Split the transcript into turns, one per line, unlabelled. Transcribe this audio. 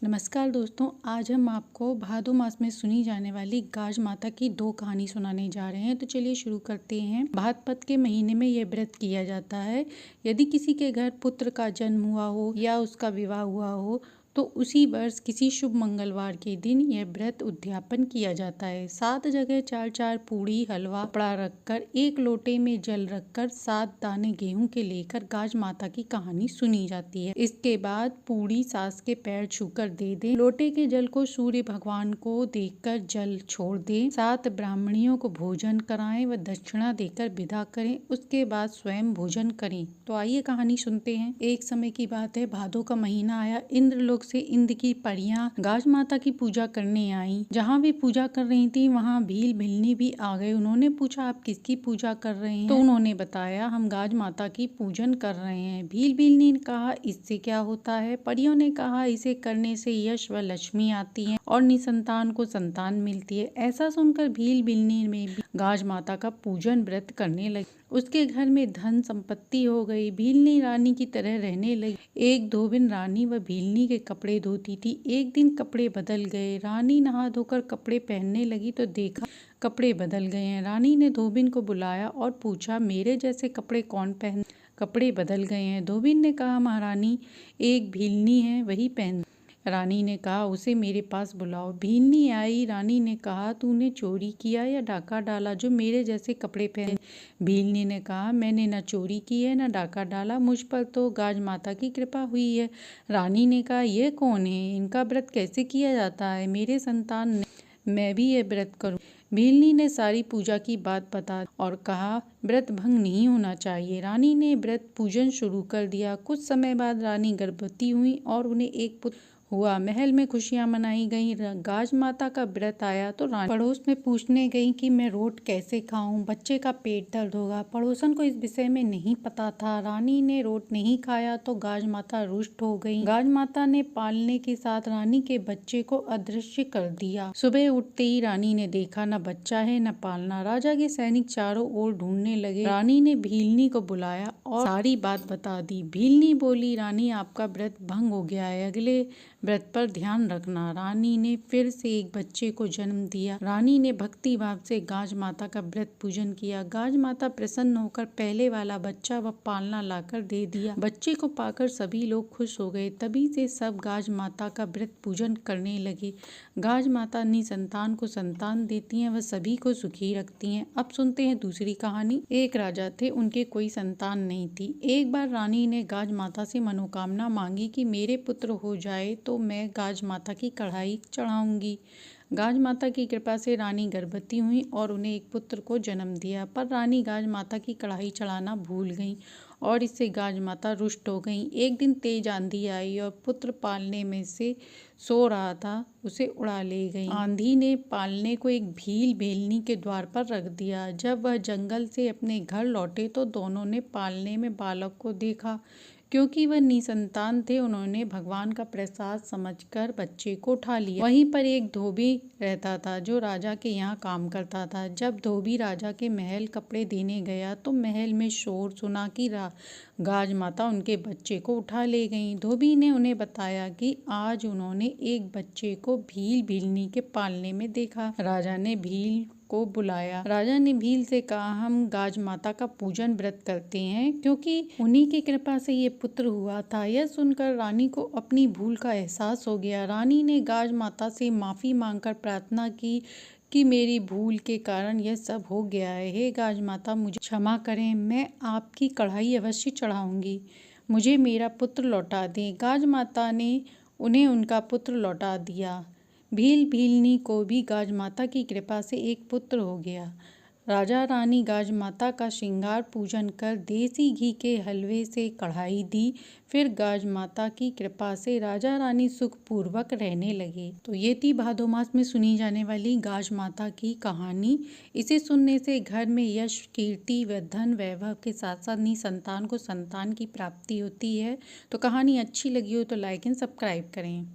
नमस्कार दोस्तों, आज हम आपको भादो मास में सुनी जाने वाली गाज माता की 2 कहानी सुनाने जा रहे हैं। तो चलिए शुरू करते हैं। भाद्रपद के महीने में यह व्रत किया जाता है। यदि किसी के घर पुत्र का जन्म हुआ हो या उसका विवाह हुआ हो तो उसी वर्ष किसी शुभ मंगलवार के दिन यह व्रत उद्यापन किया जाता है। 7 जगह 4-4 पूड़ी हलवा कपड़ा रखकर 1 लोटे में जल रखकर 7 दाने गेहूं के लेकर गाज माता की कहानी सुनी जाती है। इसके बाद पूड़ी सास के पैर छूकर दे दें। लोटे के जल को सूर्य भगवान को देकर जल छोड़ दें। 7 ब्राह्मणियों को भोजन कराएं व दक्षिणा देकर विदा करें। उसके बाद स्वयं भोजन करें। तो आइए कहानी सुनते हैं। एक समय की बात है, भादो का महीना आया। इंद्रलोक से इंद्र की परियां गाज माता की पूजा करने आई। जहाँ वे पूजा कर रही थी वहाँ भील भिलनी भी आ गए। उन्होंने पूछा, आप किसकी पूजा कर रहे हैं? तो उन्होंने बताया, हम गाज माता की पूजन कर रहे हैं। भील भिलनी ने कहा, इससे क्या होता है? परियों ने कहा, इसे करने से यश व लक्ष्मी आती है और निसंतान को संतान मिलती है। ऐसा सुनकर भील भिलनी में भी गाज माता का पूजन व्रत करने लगी। उसके घर में धन संपत्ति हो गई। भीलनी रानी की तरह रहने लगी। एक धोबिन रानी व भीलनी के कपड़े धोती थी। एक दिन कपड़े बदल गए। रानी नहा धोकर कपड़े पहनने लगी तो देखा कपड़े बदल गए हैं। रानी ने धोबिन को बुलाया और पूछा, मेरे जैसे कपड़े कौन पहन? कपड़े बदल गए हैं। धोबिन ने कहा, महारानी, एक भीलनी है, वही पहन। रानी ने कहा, उसे मेरे पास बुलाओ। भीलनी आई। रानी ने कहा, तूने चोरी किया या डाका डाला जो मेरे जैसे कपड़े पहने? भीलनी ने कहा, मैंने न चोरी की है न डाका डाला, मुझ पर तो गाज माता की कृपा हुई है। रानी ने कहा, यह कौन है? इनका व्रत कैसे किया जाता है? मेरे संतान ने, मैं भी यह व्रत करूं। भीलनी ने सारी पूजा की बात बता और कहा, व्रत भंग नहीं होना चाहिए। रानी ने व्रत पूजन शुरू कर दिया। कुछ समय बाद रानी गर्भवती हुई और उन्हें एक पुत्र हुआ। महल में खुशियां मनाई गईं। गाज माता का व्रत आया तो रानी पड़ोस में पूछने गई कि मैं रोट कैसे खाऊं, बच्चे का पेट दर्द होगा। पड़ोसन को इस विषय में नहीं पता था। रानी ने रोट नहीं खाया तो गाज माता रुष्ट हो गई। गाज माता ने पालने के साथ रानी के बच्चे को अदृश्य कर दिया। सुबह उठते ही रानी ने देखा, न बच्चा है न पालना। राजा के सैनिक चारों ओर ढूंढने लगे। रानी ने भीलनी को बुलाया और सारी बात बता दी। भीलनी बोली, रानी, आपका व्रत भंग हो गया है, अगले व्रत पर ध्यान रखना। रानी ने फिर से एक बच्चे को जन्म दिया। रानी ने भक्ति भाव से गाज माता का व्रत पूजन किया। गाज माता प्रसन्न होकर पहले वाला बच्चा व पालना लाकर दे दिया। बच्चे को पाकर सभी लोग खुश हो गए। तभी से सब गाज माता का व्रत पूजन करने लगे। गाज माता निसंतान को संतान देती हैं, वह सभी को सुखी रखती हैं। अब सुनते हैं दूसरी कहानी। एक राजा थे, उनके कोई संतान नहीं थी। एक बार रानी ने गाज माता से मनोकामना मांगी कि मेरे पुत्र हो जाए तो मैं गाज माता की कढ़ाई चढ़ाऊंगी। गाज माता की कृपा से रानी गर्भवती हुई और उन्हें एक पुत्र को जन्म दिया। पर रानी गाज माता की कढ़ाई चढ़ाना भूल गई और इससे गाज माता रुष्ट हो गई। एक दिन तेज आंधी आई और पुत्र पालने में से सो रहा था, उसे उड़ा ले गई। आंधी ने पालने को एक भील भेलनी के द्वार पर रख दिया। जब वह जंगल से अपने घर लौटे तो दोनों ने पालने में बालक को देखा। क्योंकि वह निसंतान थे, उन्होंने भगवान का प्रसाद समझकर बच्चे को उठा लिया। वहीं पर एक धोबी रहता था जो राजा के यहाँ काम करता था। जब धोबी राजा के महल कपड़े देने गया तो महल में शोर सुना कि गाज माता उनके बच्चे को उठा ले गई। धोबी ने उन्हें बताया कि आज उन्होंने एक बच्चे को भील भिलनी के पालने में देखा। राजा ने भील को बुलाया। राजा ने भील से कहा, हम गाज माता का पूजन व्रत करते हैं क्योंकि उन्हीं की कृपा से ये पुत्र हुआ था। यह सुनकर रानी को अपनी भूल का एहसास हो गया। रानी ने गाज माता से माफी मांगकर प्रार्थना की कि मेरी भूल के कारण यह सब हो गया है। हे गाज माता, मुझे क्षमा करें, मैं आपकी कढ़ाई अवश्य चढ़ाऊंगी। मुझे मेरा पुत्र लौटा दें। गाज माता ने उन्हें उनका पुत्र लौटा दिया। भील भिलनी को भी गाज माता की कृपा से एक पुत्र हो गया। राजा रानी गाज माता का श्रृंगार पूजन कर देसी घी के हलवे से कढ़ाई दी। फिर गाज माता की कृपा से राजा रानी सुखपूर्वक रहने लगे। तो ये थी भादो मास में सुनी जाने वाली गाज माता की कहानी। इसे सुनने से घर में यश, कीर्ति व धन वैभव के साथ साथ निसंतान को संतान की प्राप्ति होती है। तो कहानी अच्छी लगी हो तो लाइक एंड सब्सक्राइब करें।